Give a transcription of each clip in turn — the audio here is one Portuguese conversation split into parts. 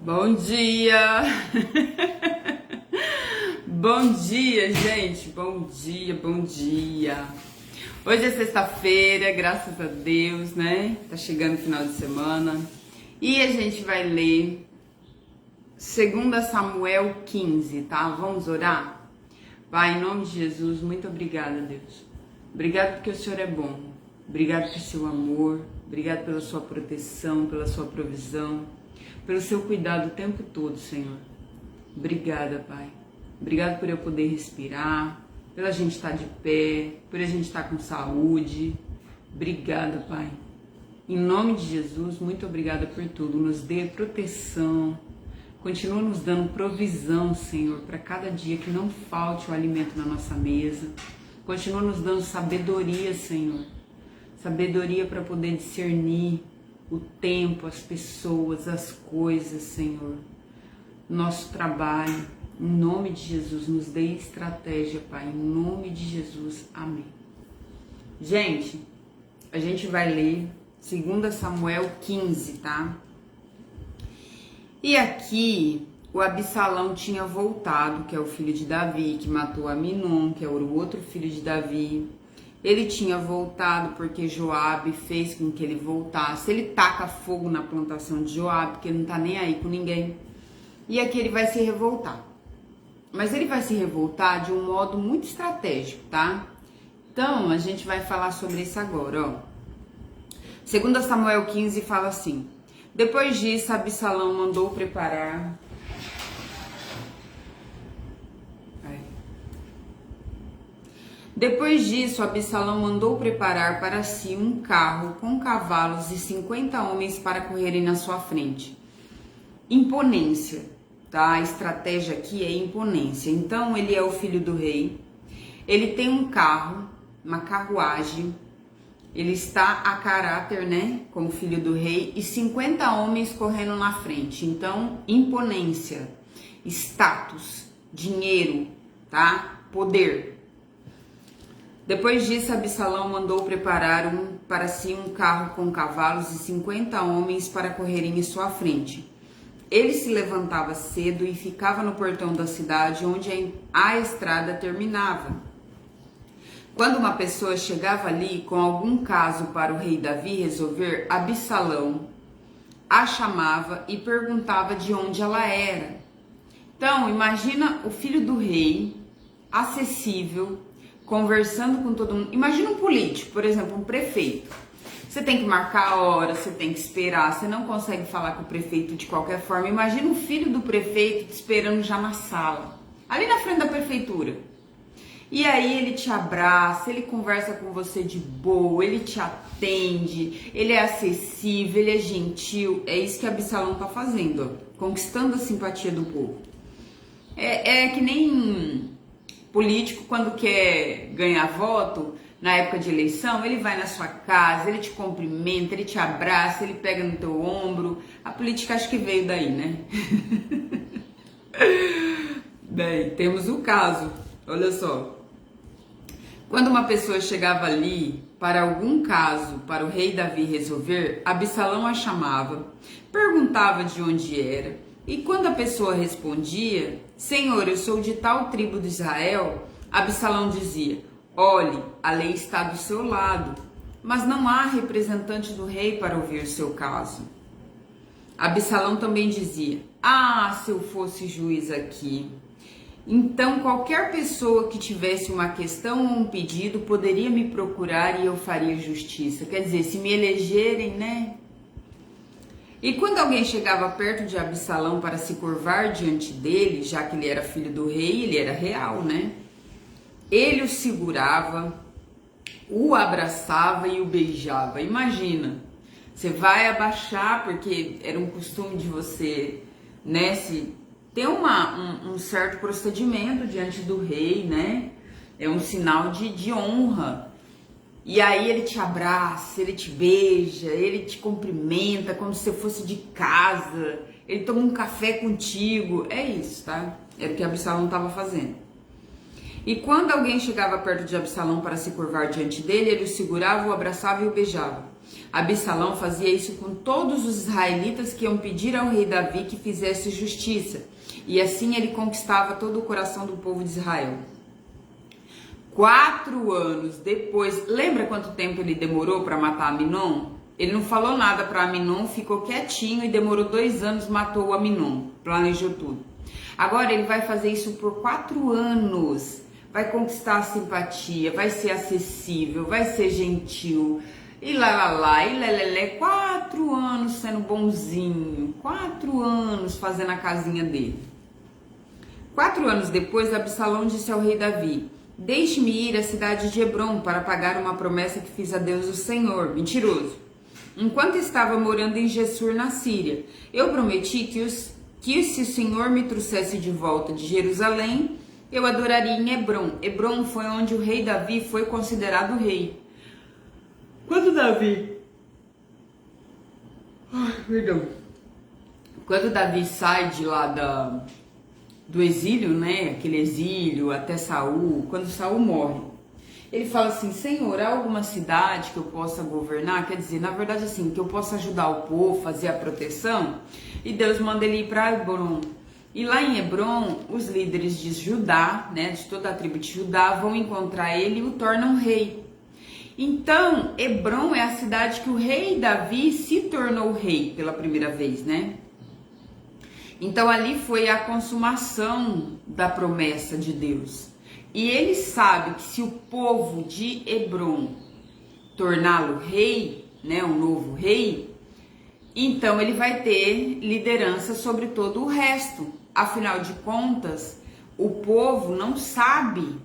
Bom dia! Bom dia, gente! Bom dia, bom dia! Hoje é sexta-feira, graças a Deus, né? Tá chegando o final de semana e a gente vai ler 2 Samuel 15, tá? Vamos orar? Pai, em nome de Jesus, muito obrigada, Deus. Obrigado porque o Senhor é bom. Obrigado pelo seu amor. Obrigado pela sua proteção, pela sua provisão, pelo seu cuidado o tempo todo, Senhor. Obrigada, Pai. Obrigado por eu poder respirar, pela gente estar de pé, por a gente estar com saúde. Obrigada, Pai. Em nome de Jesus, muito obrigada por tudo. Nos dê proteção. Continua nos dando provisão, Senhor, para cada dia que não falte o alimento na nossa mesa. Continua nos dando sabedoria, Senhor. Sabedoria para poder discernir o tempo, as pessoas, as coisas, Senhor. Nosso trabalho, em nome de Jesus, nos dê estratégia, Pai, em nome de Jesus, amém. Gente, a gente vai ler 2 Samuel 15, tá? E aqui, o Absalão tinha voltado, que é o filho de Davi, que matou Aminon, que é o outro filho de Davi. Ele tinha voltado porque Joabe fez com que ele voltasse. Ele taca fogo na plantação de Joabe, porque ele não tá nem aí com ninguém. E aqui ele vai se revoltar. Mas ele vai se revoltar de um modo muito estratégico, tá? Então, a gente vai falar sobre isso agora, ó. 2 Samuel 15 fala assim: depois disso, Absalão mandou preparar... Depois disso, Absalão mandou preparar para si um carro com cavalos e 50 homens para correrem na sua frente. Imponência, tá? A estratégia aqui é imponência. Então, ele é o filho do rei, ele tem um carro, uma carruagem, ele está a caráter, né, como filho do rei, e 50 homens correndo na frente. Então, imponência, status, dinheiro, tá? Poder. Depois disso, Absalão mandou preparar para si um carro com cavalos e 50 homens para correrem em sua frente. Ele se levantava cedo e ficava no portão da cidade, onde a estrada terminava. Quando uma pessoa chegava ali com algum caso para o rei Davi resolver, Absalão a chamava e perguntava de onde ela era. Então, imagina o filho do rei, acessível, conversando com todo mundo. Imagina um político, por exemplo, um prefeito. Você tem que marcar a hora, você tem que esperar, você não consegue falar com o prefeito de qualquer forma. Imagina o filho do prefeito te esperando já na sala, ali na frente da prefeitura. E aí ele te abraça, ele conversa com você de boa, ele te atende, ele é acessível, ele é gentil. É isso que Absalão tá fazendo, ó, conquistando a simpatia do povo. É que nem político, quando quer ganhar voto, na época de eleição, ele vai na sua casa, ele te cumprimenta, ele te abraça, ele pega no teu ombro. A política acho que veio daí, né? Bem, temos o caso, olha só. Quando uma pessoa chegava ali para algum caso para o rei Davi resolver, Absalão a chamava, perguntava de onde era, e quando a pessoa respondia: Senhor, eu sou de tal tribo de Israel, Absalão dizia: olhe, a lei está do seu lado, mas não há representante do rei para ouvir seu caso. Absalão também dizia: ah, se eu fosse juiz aqui. Então qualquer pessoa que tivesse uma questão ou um pedido poderia me procurar e eu faria justiça. Quer dizer, se me elegerem, né? E quando alguém chegava perto de Absalão para se curvar diante dele, já que ele era filho do rei, ele era real, né? Ele o segurava, o abraçava e o beijava. Imagina, você vai abaixar, porque era um costume de você, né, se ter um certo procedimento diante do rei, né? É um sinal de honra. E aí ele te abraça, ele te beija, ele te cumprimenta como se você fosse de casa, ele toma um café contigo, é isso, tá? Era o que Absalão estava fazendo. E quando alguém chegava perto de Absalão para se curvar diante dele, ele o segurava, o abraçava e o beijava. Absalão fazia isso com todos os israelitas que iam pedir ao rei Davi que fizesse justiça, e assim ele conquistava todo o coração do povo de Israel. 4 anos depois, lembra quanto tempo ele demorou para matar Aminon? Ele não falou nada para Aminon, ficou quietinho e demorou 2 anos, matou o Aminon, planejou tudo. Agora ele vai fazer isso por 4 anos, vai conquistar a simpatia, vai ser acessível, vai ser gentil, e lá, e lelelé, 4 anos sendo bonzinho, 4 anos fazendo a casinha dele. 4 anos depois, Absalão disse ao rei Davi: deixe-me ir à cidade de Hebrom para pagar uma promessa que fiz a Deus o Senhor. Mentiroso. Enquanto estava morando em Gessur, na Síria, eu prometi que se o Senhor me trouxesse de volta de Jerusalém, eu adoraria em Hebrom. Hebrom foi onde o rei Davi foi considerado rei. Quando Davi sai de lá do exílio, né? Aquele exílio até Saul, quando Saul morre, ele fala assim: Senhor, há alguma cidade que eu possa governar? Quer dizer, na verdade assim, que eu possa ajudar o povo, fazer a proteção. E Deus manda ele ir para Hebrom. E lá em Hebrom, os líderes de Judá, né, de toda a tribo de Judá, vão encontrar ele e o tornam rei. Então, Hebrom é a cidade que o rei Davi se tornou rei pela primeira vez, né? Então ali foi a consumação da promessa de Deus. E ele sabe que se o povo de Hebrom torná-lo rei, né, um novo rei, então ele vai ter liderança sobre todo o resto. Afinal de contas, o povo não sabe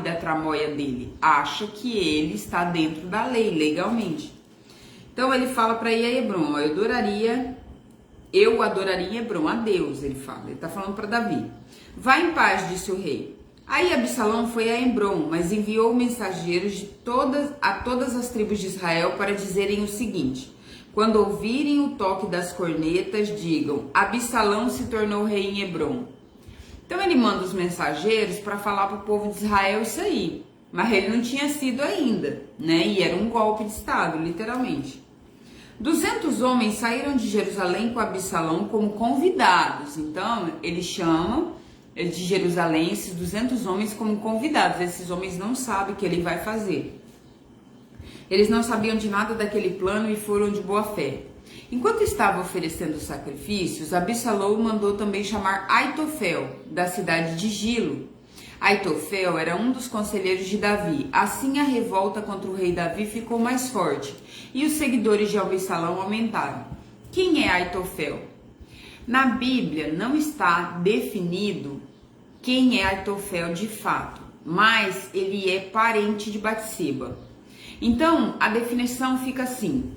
da tramóia dele, acha que ele está dentro da lei, legalmente. Então ele fala para ir a Hebrom: eu adoraria em Hebrom a Deus, ele fala. Ele está falando para Davi. Vá em paz, disse o rei. Aí Absalão foi a Hebrom, mas enviou mensageiros a todas as tribos de Israel para dizerem o seguinte: quando ouvirem o toque das cornetas, digam: Absalão se tornou rei em Hebrom. Então ele manda os mensageiros para falar para o povo de Israel isso aí. Mas ele não tinha sido ainda, né? E era um golpe de estado, literalmente. 200 homens saíram de Jerusalém com Absalão como convidados. Então eles chamam de Jerusalém esses 200 homens como convidados. Esses homens não sabem o que ele vai fazer. Eles não sabiam de nada daquele plano e foram de boa fé. Enquanto estava oferecendo sacrifícios, Absalão mandou também chamar Aitofel, da cidade de Gilo. Aitofel era um dos conselheiros de Davi. Assim a revolta contra o rei Davi ficou mais forte e os seguidores de Absalão aumentaram. Quem é Aitofel? Na Bíblia não está definido quem é Aitofel de fato, mas ele é parente de Batseba. Então a definição fica assim: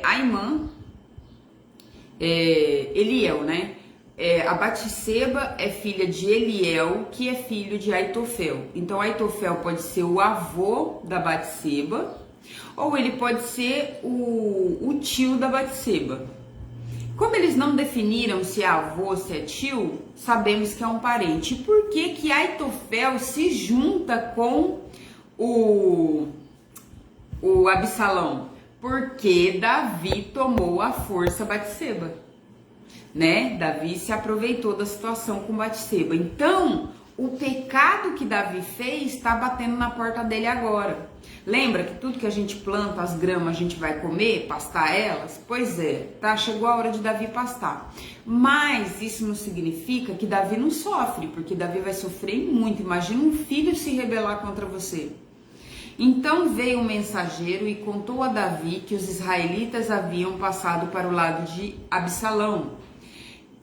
Aimã, Eliel, né? A Batseba é filha de Eliel, que é filho de Aitofel. Então Aitofel pode ser o avô da Batseba, ou ele pode ser o tio da Batseba. Como eles não definiram se é avô, se é tio, sabemos que é um parente. E por que que Aitofel se junta com o Absalão? Porque Davi tomou à força Batseba, né? Davi se aproveitou da situação com Batseba. Então, o pecado que Davi fez está batendo na porta dele agora. Lembra que tudo que a gente planta, as gramas, a gente vai comer, pastar elas? Pois é, tá? Chegou a hora de Davi pastar. Mas isso não significa que Davi não sofre, porque Davi vai sofrer muito. Imagina um filho se rebelar contra você. Então veio um mensageiro e contou a Davi que os israelitas haviam passado para o lado de Absalão.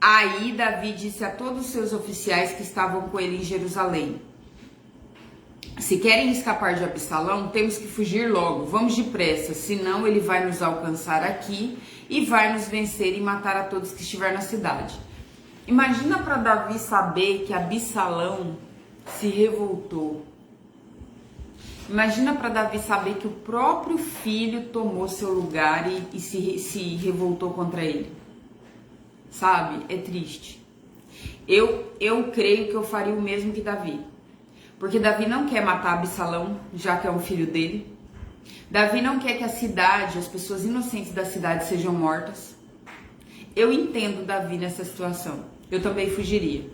Aí Davi disse a todos os seus oficiais que estavam com ele em Jerusalém: se querem escapar de Absalão, temos que fugir logo, vamos depressa, senão ele vai nos alcançar aqui e vai nos vencer e matar a todos que estiver na cidade. Imagina para Davi saber que Absalão se revoltou. Imagina para Davi saber que o próprio filho tomou seu lugar e se revoltou contra ele. Sabe? É triste. Eu creio que eu faria o mesmo que Davi. Porque Davi não quer matar Absalão, já que é um filho dele. Davi não quer que a cidade, as pessoas inocentes da cidade sejam mortas. Eu entendo Davi nessa situação. Eu também fugiria.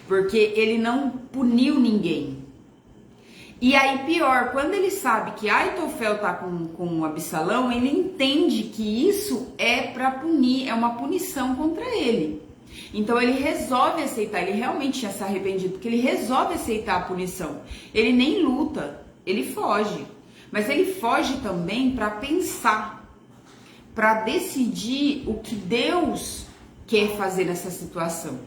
Porque ele não puniu ninguém. E aí pior, quando ele sabe que Aitofel tá com Absalão, ele entende que isso é para punir, é uma punição contra ele. Então ele resolve aceitar, ele realmente tinha se arrependido, porque ele resolve aceitar a punição. Ele nem luta, ele foge. Mas ele foge também para pensar, para decidir o que Deus quer fazer nessa situação,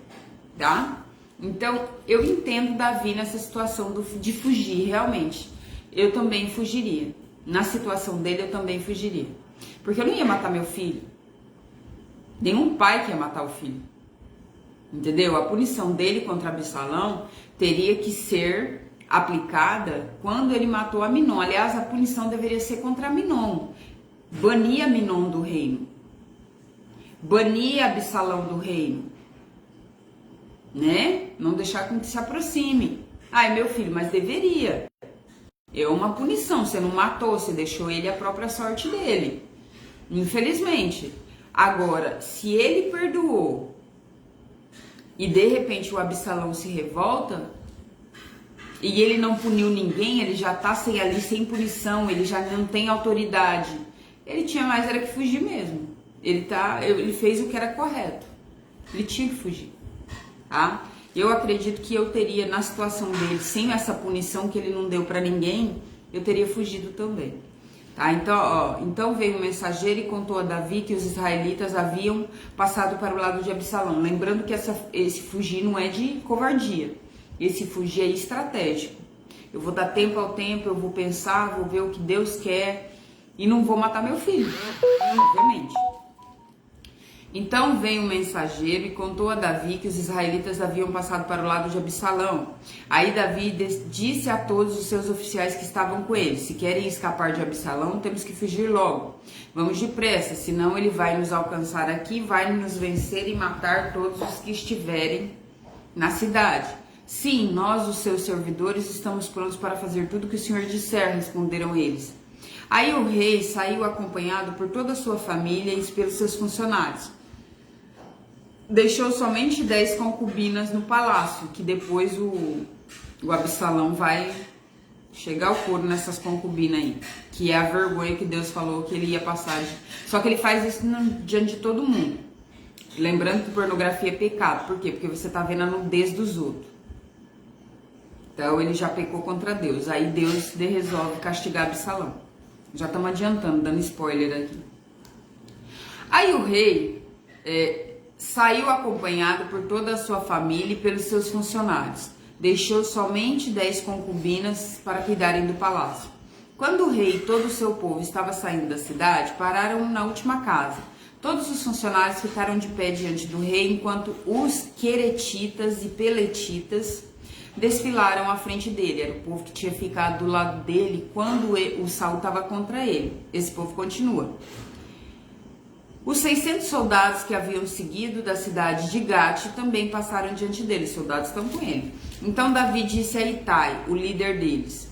tá? Então, eu entendo Davi nessa situação de fugir, realmente. Eu também fugiria. Na situação dele, eu também fugiria. Porque eu não ia matar meu filho. Nenhum pai quer matar o filho. Entendeu? A punição dele contra Absalão teria que ser aplicada quando ele matou Aminon. Aliás, a punição deveria ser contra Aminon. Banir Aminon do reino. Banir Absalão do reino. Né? Não deixar com que se aproxime. Ai, meu filho, mas deveria. É uma punição. Você não matou, você deixou ele à própria sorte dele. Infelizmente. Agora, se ele perdoou e de repente o Absalão se revolta e ele não puniu ninguém, ele já tá ali sem punição, ele já não tem autoridade. Ele tinha mais era que fugir mesmo. Ele fez o que era correto. Ele tinha que fugir. Tá? Eu acredito que eu teria, na situação dele, sem essa punição que ele não deu para ninguém, eu teria fugido também. Tá? Então veio um mensageiro e contou a Davi que os israelitas haviam passado para o lado de Absalão. Lembrando que esse fugir não é de covardia, esse fugir é estratégico. Eu vou dar tempo ao tempo, eu vou pensar, vou ver o que Deus quer e não vou matar meu filho, obviamente. Então veio um mensageiro e contou a Davi que os israelitas haviam passado para o lado de Absalão. Aí Davi disse a todos os seus oficiais que estavam com ele: se querem escapar de Absalão, temos que fugir logo. Vamos depressa, senão ele vai nos alcançar aqui, vai nos vencer e matar todos os que estiverem na cidade. Sim, nós, os seus servidores, estamos prontos para fazer tudo o que o Senhor disser, responderam eles. Aí o rei saiu acompanhado por toda a sua família e pelos seus funcionários. Deixou somente 10 concubinas no palácio, que depois o Absalão vai chegar ao couro nessas concubinas aí, que é a vergonha que Deus falou que ele ia passar. Só que ele faz isso diante de todo mundo. Lembrando que pornografia é pecado. Por quê? Porque você tá vendo a nudez dos outros. Então ele já pecou contra Deus. Aí Deus resolve castigar Absalão. Já estamos adiantando, dando spoiler aqui. Aí o rei saiu acompanhado por toda a sua família e pelos seus funcionários. Deixou somente 10 concubinas para cuidarem do palácio. Quando o rei e todo o seu povo estava saindo da cidade, pararam na última casa. Todos os funcionários ficaram de pé diante do rei, enquanto os queretitas e peletitas desfilaram à frente dele. Era o povo que tinha ficado do lado dele quando o Saul estava contra ele. Esse povo continua. Os 600 soldados que haviam seguido da cidade de Gate também passaram diante dele. Os soldados estão com ele. Então Davi disse a Itai, o líder deles: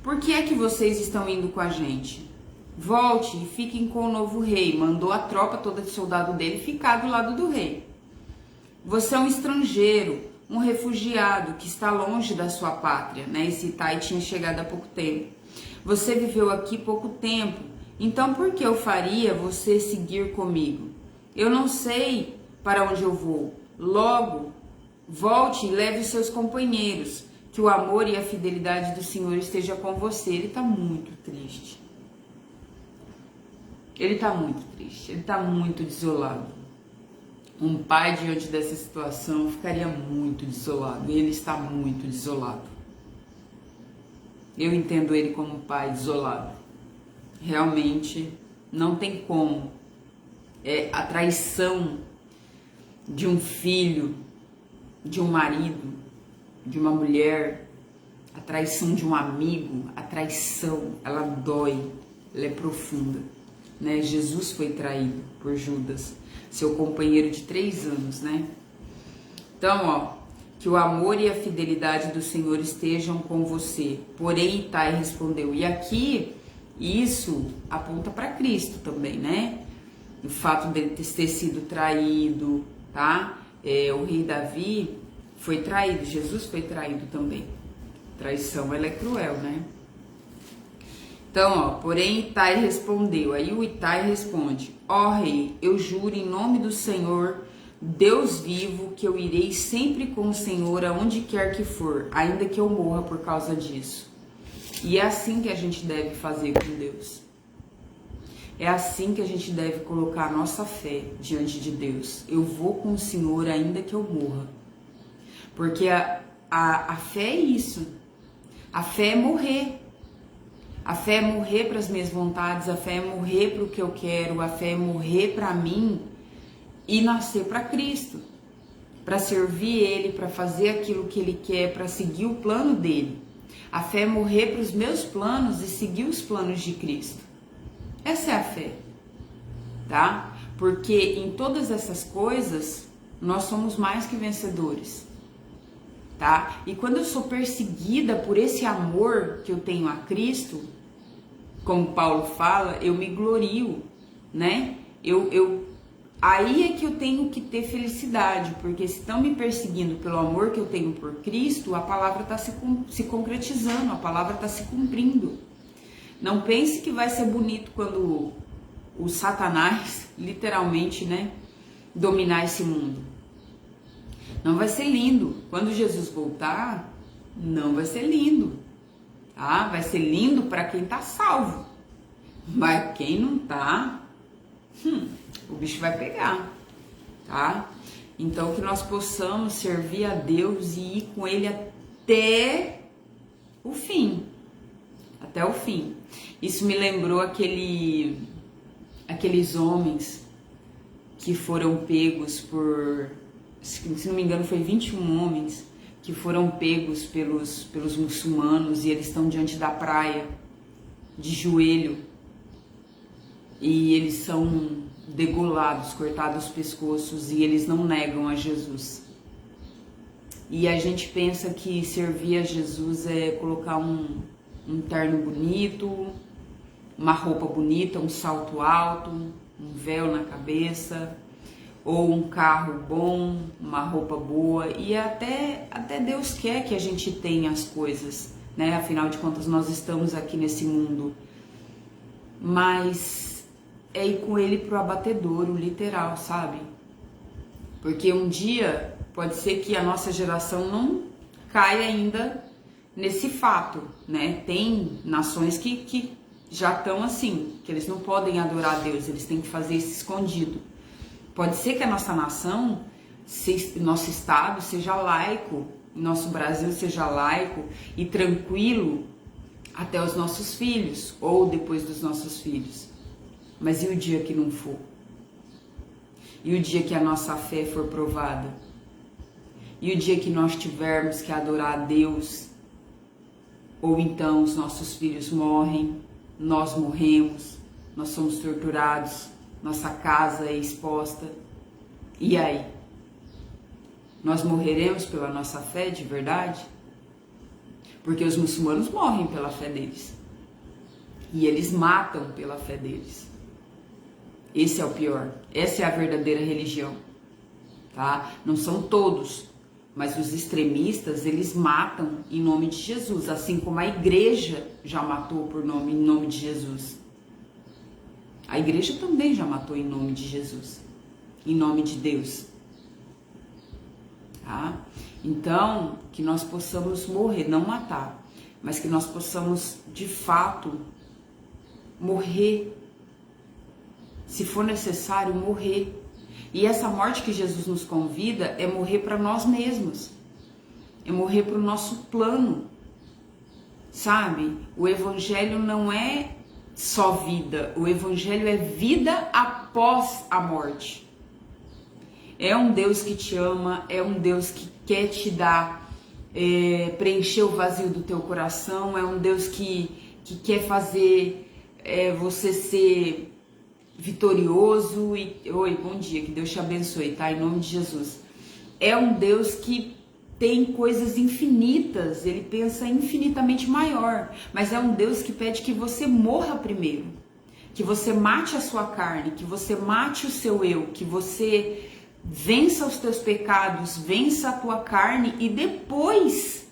por que é que vocês estão indo com a gente? Volte e fiquem com o novo rei. Mandou a tropa toda de soldado dele ficar do lado do rei. Você é um estrangeiro, um refugiado que está longe da sua pátria, né? Esse Itai tinha chegado há pouco tempo. Você viveu aqui pouco tempo. Então, por que eu faria você seguir comigo? Eu não sei para onde eu vou. Logo, volte e leve os seus companheiros. Que o amor e a fidelidade do Senhor esteja com você. Ele está muito triste. Ele está muito triste. Ele está muito desolado. Um pai diante dessa situação ficaria muito desolado. Ele está muito desolado. Eu entendo ele como um pai desolado. Realmente não tem como. A traição de um filho, de um marido, de uma mulher, a traição de um amigo, a traição, ela dói, ela é profunda, né? Jesus foi traído por Judas, seu companheiro de 3 anos, né? Então, que o amor e a fidelidade do Senhor estejam com você. Porém, Itai respondeu, e aqui E isso aponta para Cristo também, né? O fato dele ter sido traído, tá? O rei Davi foi traído, Jesus foi traído também. Traição, ela é cruel, né? Então, ó, porém Itai respondeu, aí o Itai responde: ó rei, eu juro em nome do Senhor, Deus vivo, que eu irei sempre com o Senhor aonde quer que for, ainda que eu morra por causa disso. E é assim que a gente deve fazer com Deus. É assim que a gente deve colocar a nossa fé diante de Deus. Eu vou com o Senhor ainda que eu morra. Porque a fé é isso. A fé é morrer. A fé é morrer para as minhas vontades, a fé é morrer para o que eu quero, a fé é morrer para mim e nascer para Cristo, para servir Ele, para fazer aquilo que Ele quer, para seguir o plano dele. A fé é morrer para os meus planos e seguir os planos de Cristo. Essa é a fé, tá? Porque em todas essas coisas nós somos mais que vencedores. Tá? E quando eu sou perseguida por esse amor que eu tenho a Cristo, como Paulo fala, eu me glorio, né? Aí é que eu tenho que ter felicidade, porque se estão me perseguindo pelo amor que eu tenho por Cristo, a palavra está se concretizando, a palavra está se cumprindo. Não pense que vai ser bonito quando o Satanás, literalmente, né, dominar esse mundo. Não vai ser lindo. Quando Jesus voltar, não vai ser lindo, tá? Vai ser lindo para quem tá salvo. Mas quem não tá, o bicho vai pegar, tá? Então que nós possamos servir a Deus e ir com Ele até o fim. Até o fim. Isso me lembrou aqueles homens que foram pegos por... se não me engano foi 21 homens que foram pegos pelos muçulmanos e eles estão diante da praia de joelho e eles são degolados, cortados os pescoços e eles não negam a Jesus. E a gente pensa que servir a Jesus é colocar um terno bonito, uma roupa bonita, um salto alto, um véu na cabeça, ou um carro bom, uma roupa boa, e até Deus quer que a gente tenha as coisas, né? Afinal de contas, nós estamos aqui nesse mundo. Mas é ir com Ele pro abatedouro, literal, sabe? Porque um dia pode ser que a nossa geração não caia ainda nesse fato, né? Tem nações que já estão assim, que eles não podem adorar a Deus, eles têm que fazer isso escondido. Pode ser que a nossa nação, nosso estado seja laico, nosso Brasil seja laico e tranquilo até os nossos filhos ou depois dos nossos filhos. Mas e o dia que não for? E o dia que a nossa fé for provada? E o dia que nós tivermos que adorar a Deus? Ou então os nossos filhos morrem, nós morremos, nós somos torturados, nossa casa é exposta. E aí? Nós morreremos pela nossa fé de verdade? Porque os muçulmanos morrem pela fé deles. E eles matam pela fé deles. Esse é o pior. Essa é a verdadeira religião. Tá? Não são todos, mas os extremistas, eles matam em nome de Jesus, assim como a igreja já matou em nome de Jesus. A igreja também já matou em nome de Jesus, em nome de Deus. Tá? Então, que nós possamos morrer, não matar, mas que nós possamos, de fato, morrer. Se for necessário, morrer. E essa morte que Jesus nos convida é morrer para nós mesmos. É morrer para o nosso plano. Sabe? O evangelho não é só vida. O evangelho é vida após a morte. É um Deus que te ama, é um Deus que quer te dar, preencher o vazio do teu coração, é um Deus que quer fazer você ser vitorioso. Oi, bom dia, que Deus te abençoe, tá? Em nome de Jesus. É um Deus que tem coisas infinitas, ele pensa infinitamente maior, mas é um Deus que pede que você morra primeiro, que você mate a sua carne, que você mate o seu eu, que você vença os teus pecados, vença a tua carne e depois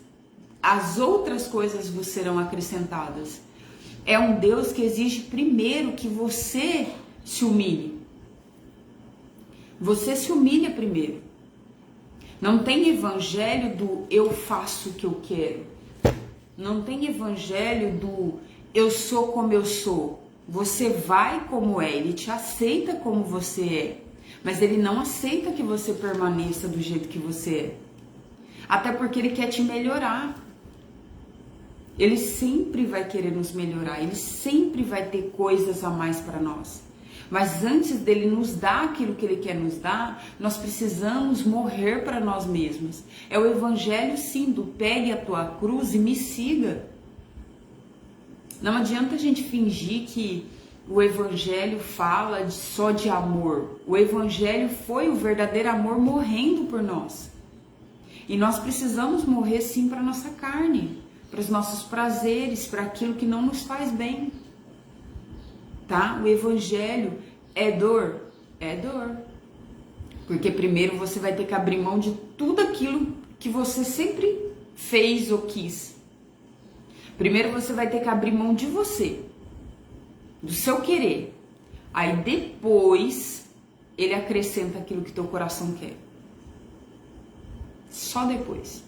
as outras coisas vos serão acrescentadas. É um Deus que exige primeiro que você se humilhe. Você se humilha primeiro. Não tem evangelho do eu faço o que eu quero. Não tem evangelho do eu sou como eu sou. Você vai como é, ele te aceita como você é. Mas ele não aceita que você permaneça do jeito que você é. Até porque ele quer te melhorar. Ele sempre vai querer nos melhorar. Ele sempre vai ter coisas a mais para nós. Mas antes dele nos dar aquilo que ele quer nos dar, nós precisamos morrer para nós mesmos. É o evangelho sim, do pegue a tua cruz e me siga. Não adianta a gente fingir que o evangelho fala só de amor. O evangelho foi o verdadeiro amor morrendo por nós. E nós precisamos morrer sim para nossa carne, para os nossos prazeres, para aquilo que não nos faz bem. Tá? O evangelho é dor? É dor. Porque primeiro você vai ter que abrir mão de tudo aquilo que você sempre fez ou quis. Primeiro você vai ter que abrir mão de você, do seu querer. Aí depois ele acrescenta aquilo que teu coração quer. Só depois.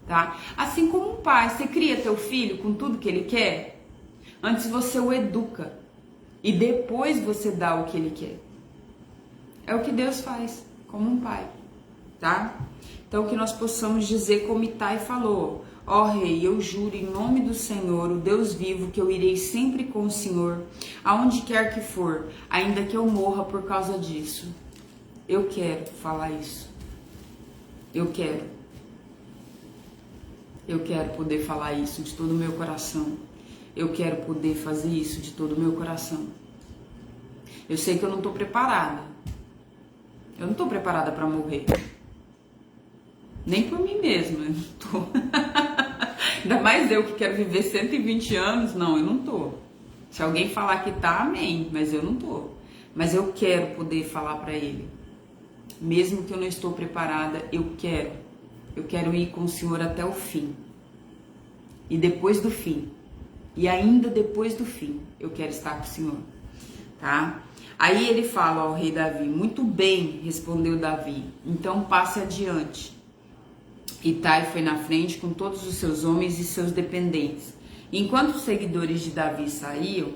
Tá? Assim como um pai, você cria teu filho com tudo que ele quer, antes você o educa. E depois você dá o que ele quer. É o que Deus faz, como um pai, tá? Então que nós possamos dizer como Itai falou: ó rei, eu juro em nome do Senhor, o Deus vivo, que eu irei sempre com o Senhor, aonde quer que for, ainda que eu morra por causa disso. Eu quero falar isso. Eu quero poder falar isso de todo o meu coração. Eu quero poder fazer isso de todo o meu coração. Eu sei que eu não estou preparada. Eu não estou preparada para morrer. Nem por mim mesma, eu não estou. Ainda mais eu que quero viver 120 anos, não, eu não estou. Se alguém falar que tá, amém, mas eu não estou. Mas eu quero poder falar para ele. Mesmo que eu não estou preparada, eu quero. Eu quero ir com o Senhor até o fim. E depois do fim. E ainda depois do fim, eu quero estar com o Senhor, tá? Aí ele fala ao rei Davi: muito bem, respondeu Davi, então passe adiante. Itai foi na frente com todos os seus homens e seus dependentes. Enquanto os seguidores de Davi saíam,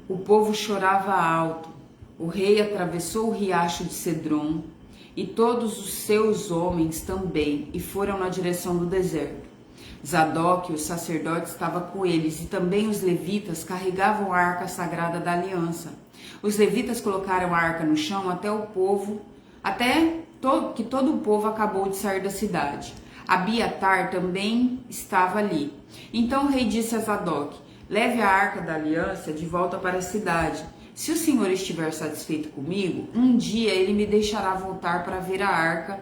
o povo chorava alto. O rei atravessou o riacho de Cedron e todos os seus homens também, e foram na direção do deserto. Zadok, o sacerdote, estava com eles, e também os levitas carregavam a arca sagrada da aliança. Os levitas colocaram a arca no chão até que todo o povo acabou de sair da cidade. Abiatar também estava ali. Então o rei disse a Zadok: leve a arca da aliança de volta para a cidade. Se o Senhor estiver satisfeito comigo, um dia ele me deixará voltar para ver a arca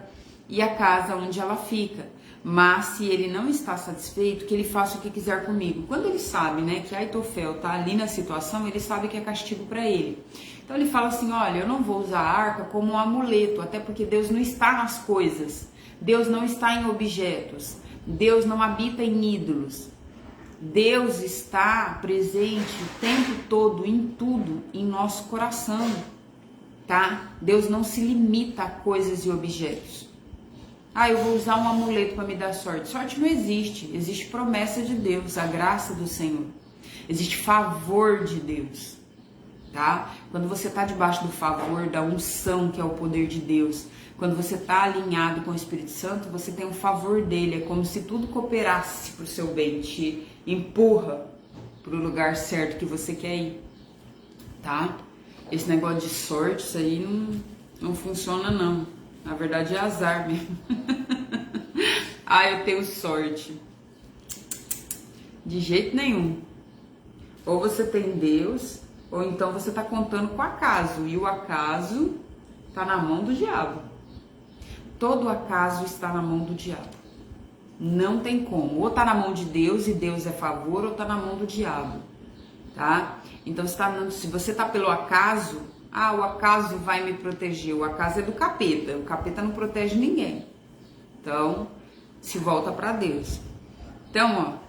e a casa onde ela fica. Mas se ele não está satisfeito, que ele faça o que quiser comigo. Quando ele sabe, né, que Aitofel está ali na situação, ele sabe que é castigo para ele. Então ele fala assim: olha, eu não vou usar a arca como um amuleto, até porque Deus não está nas coisas. Deus não está em objetos. Deus não habita em ídolos. Deus está presente o tempo todo, em tudo, em nosso coração, tá? Deus não se limita a coisas e objetos. Ah, eu vou usar um amuleto para me dar sorte. Sorte não existe. Existe promessa de Deus, a graça do Senhor. Existe favor de Deus, tá? Quando você está debaixo do favor, da unção, que é o poder de Deus, quando você está alinhado com o Espírito Santo, você tem o favor dele. É como se tudo cooperasse para o seu bem, te empurra para o lugar certo que você quer ir, tá? Esse negócio de sorte, isso aí não funciona não. Na verdade é azar mesmo. Ah, eu tenho sorte. De jeito nenhum. Ou você tem Deus, ou então você está contando com o acaso. E o acaso está na mão do diabo. todo acaso está na mão do diabo. Não tem como. Ou tá na mão de Deus e Deus é favor, ou tá na mão do diabo, tá? Então, se você tá pelo acaso, o acaso vai me proteger. O acaso é do capeta. O capeta não protege ninguém. Então, se volta para Deus. Então,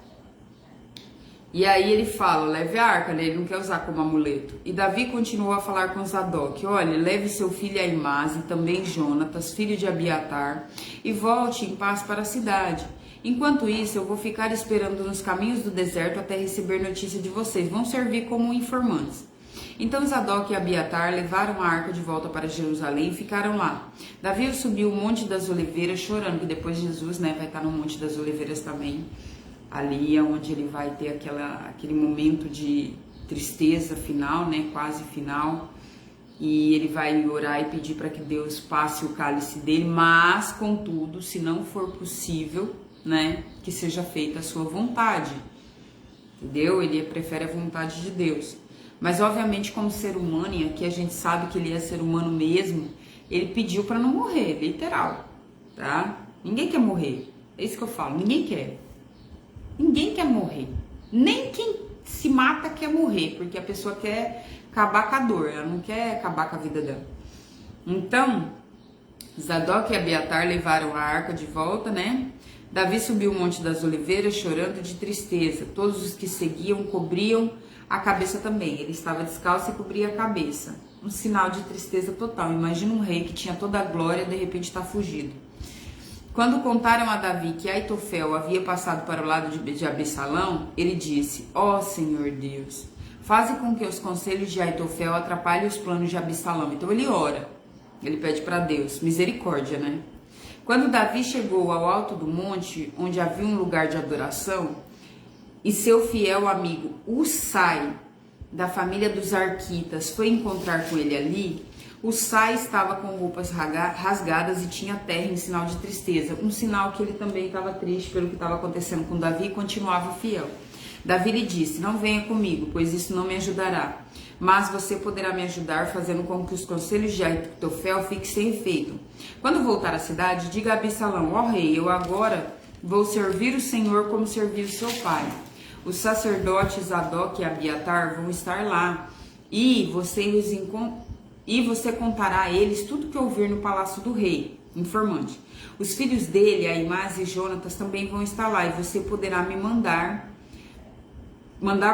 e aí ele fala, leve a arca, né? Ele não quer usar como amuleto. E Davi continuou a falar com Zadok, olha, leve seu filho Aimás e também Jonatas, filho de Abiatar, e volte em paz para a cidade. Enquanto isso, eu vou ficar esperando nos caminhos do deserto até receber notícia de vocês. Vão servir como informantes. Então Zadok e Abiatar levaram a arca de volta para Jerusalém e ficaram lá. Davi subiu o Monte das Oliveiras chorando, que depois Jesus, né, vai estar no Monte das Oliveiras também. Ali é onde ele vai ter aquele momento de tristeza final, né, quase final. E ele vai orar e pedir para que Deus passe o cálice dele, mas, contudo, se não for possível, né, que seja feita a sua vontade. Entendeu? Ele prefere a vontade de Deus. Mas, obviamente, como ser humano, e aqui a gente sabe que ele é ser humano mesmo, ele pediu para não morrer, literal, tá? Ninguém quer morrer. É isso que eu falo, ninguém quer. Ninguém quer morrer. Nem quem se mata quer morrer, porque a pessoa quer acabar com a dor, ela não quer acabar com a vida dela. Então, Zadok e Abiatar levaram a arca de volta, né? Davi subiu o Monte das Oliveiras chorando de tristeza. Todos os que seguiam cobriam a cabeça também. Ele estava descalço e cobria a cabeça. Um sinal de tristeza total. Imagina um rei que tinha toda a glória de repente está fugido. Quando contaram a Davi que Aitofel havia passado para o lado de Absalão, ele disse, ó Senhor Deus, faze com que os conselhos de Aitofel atrapalhem os planos de Absalão. Então ele ora, ele pede para Deus, misericórdia, né? Quando Davi chegou ao alto do monte, onde havia um lugar de adoração, e seu fiel amigo Ussai, da família dos Arquitas, foi encontrar com ele ali, Ussai estava com roupas rasgadas e tinha terra em sinal de tristeza, um sinal que ele também estava triste pelo que estava acontecendo com Davi e continuava fiel. Davi lhe disse, não venha comigo, pois isso não me ajudará, mas você poderá me ajudar fazendo com que os conselhos de Aitofel fiquem sem efeito. Quando voltar à cidade, diga a Absalão, ó rei, eu agora vou servir o Senhor como serviu o seu pai. Os sacerdotes Zadok e Abiatar vão estar lá, e você contará a eles tudo que ouvir no palácio do rei, informante. Os filhos dele, Aimás e Jonatas, também vão estar lá, e você poderá me mandar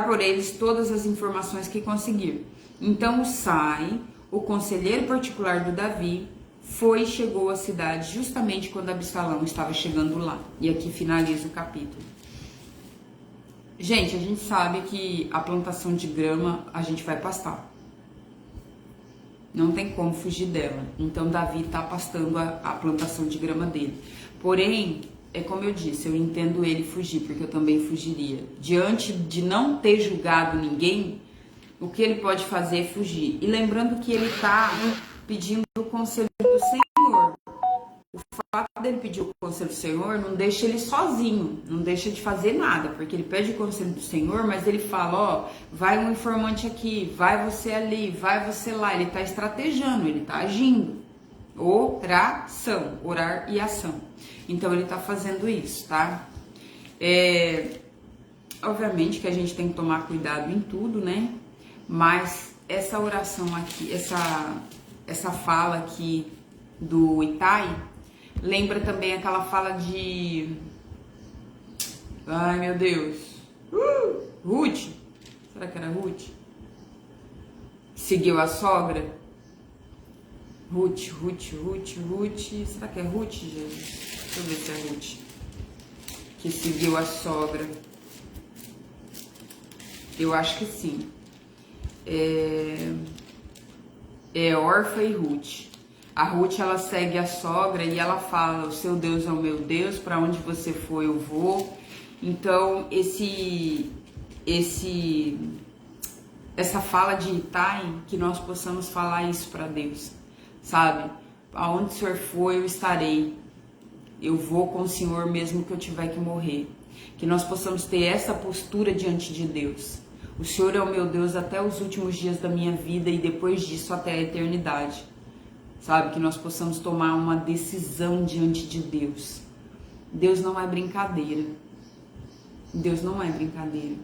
por eles todas as informações que conseguir. Então Ussai, o conselheiro particular do Davi, foi e chegou à cidade justamente quando Absalão estava chegando lá. E aqui finaliza o capítulo. Gente, a gente sabe que a plantação de grama a gente vai pastar. Não tem como fugir dela. Então Davi está pastando a plantação de grama dele. Porém, é como eu disse, eu entendo ele fugir, porque eu também fugiria. Diante de não ter julgado ninguém, o que ele pode fazer é fugir. E lembrando que ele está pedindo o conselho do Senhor. O fato dele pedir o conselho do Senhor não deixa ele sozinho, não deixa de fazer nada, porque ele pede o conselho do Senhor, mas ele fala, ó, vai um informante aqui, vai você ali, vai você lá. Ele está estrategando, ele está agindo. Oração, orar e ação. Então ele tá fazendo isso, tá? Obviamente que a gente tem que tomar cuidado em tudo, né? Mas essa oração aqui, essa fala aqui do Itai, lembra também aquela fala de... Ai, meu Deus. Ruth? Será que era Ruth? Seguiu a sogra? Ruth. Será que é Ruth, gente? Deixa eu ver se é Ruth. Que seguiu a sogra. Eu acho que sim. É Orfa e Ruth. A Ruth, ela segue a sogra e ela fala, o seu Deus é o meu Deus, para onde você for eu vou. Então, essa fala de Itai, que nós possamos falar isso para Deus. Sabe, aonde o Senhor for eu estarei, eu vou com o Senhor mesmo que eu tiver que morrer, que nós possamos ter essa postura diante de Deus. O Senhor é o meu Deus até os últimos dias da minha vida e depois disso até a eternidade, sabe? Que nós possamos tomar uma decisão diante de Deus. Deus não é brincadeira. Deus não é brincadeira.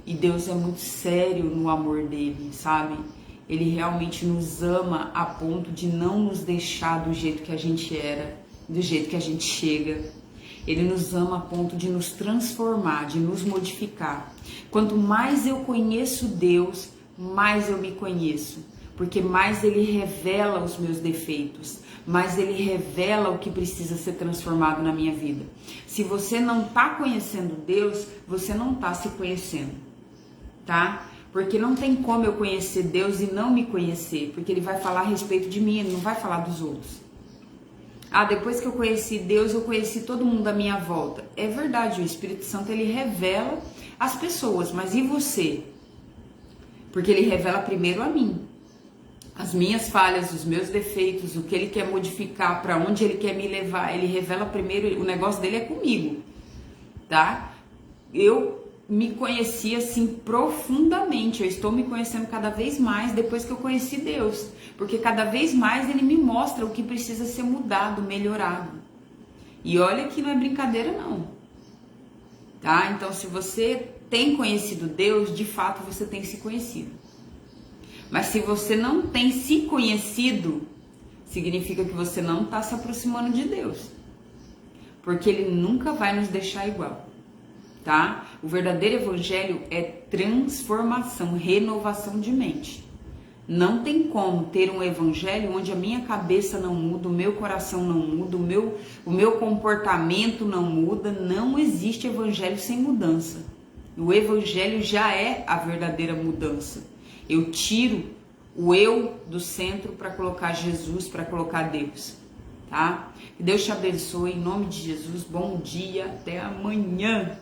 E Deus é muito sério no amor dele, sabe? Ele realmente nos ama a ponto de não nos deixar do jeito que a gente era, do jeito que a gente chega. Ele nos ama a ponto de nos transformar, de nos modificar. Quanto mais eu conheço Deus, mais eu me conheço. Porque mais Ele revela os meus defeitos, mais Ele revela o que precisa ser transformado na minha vida. Se você não está conhecendo Deus, você não está se conhecendo, tá? Porque não tem como eu conhecer Deus e não me conhecer, porque Ele vai falar a respeito de mim, Ele não vai falar dos outros. Ah, depois que eu conheci Deus, eu conheci todo mundo à minha volta. É verdade, o Espírito Santo, ele revela as pessoas, mas e você? Porque ele revela primeiro a mim. As minhas falhas, os meus defeitos, o que ele quer modificar, para onde ele quer me levar, ele revela primeiro, o negócio dele é comigo, tá? Eu me conheci assim profundamente, eu estou me conhecendo cada vez mais depois que eu conheci Deus, porque cada vez mais ele me mostra o que precisa ser mudado, melhorado. E olha que não é brincadeira não, tá? Então se você tem conhecido Deus, de fato você tem se conhecido. Mas se você não tem se conhecido, significa que você não está se aproximando de Deus, porque ele nunca vai nos deixar igual. Tá? O verdadeiro evangelho é transformação, renovação de mente. Não tem como ter um evangelho onde a minha cabeça não muda, o meu coração não muda, o meu comportamento não muda. Não existe evangelho sem mudança. O evangelho já é a verdadeira mudança. Eu tiro o eu do centro para colocar Jesus, para colocar Deus. Tá? Que Deus te abençoe, em nome de Jesus. Bom dia, até amanhã.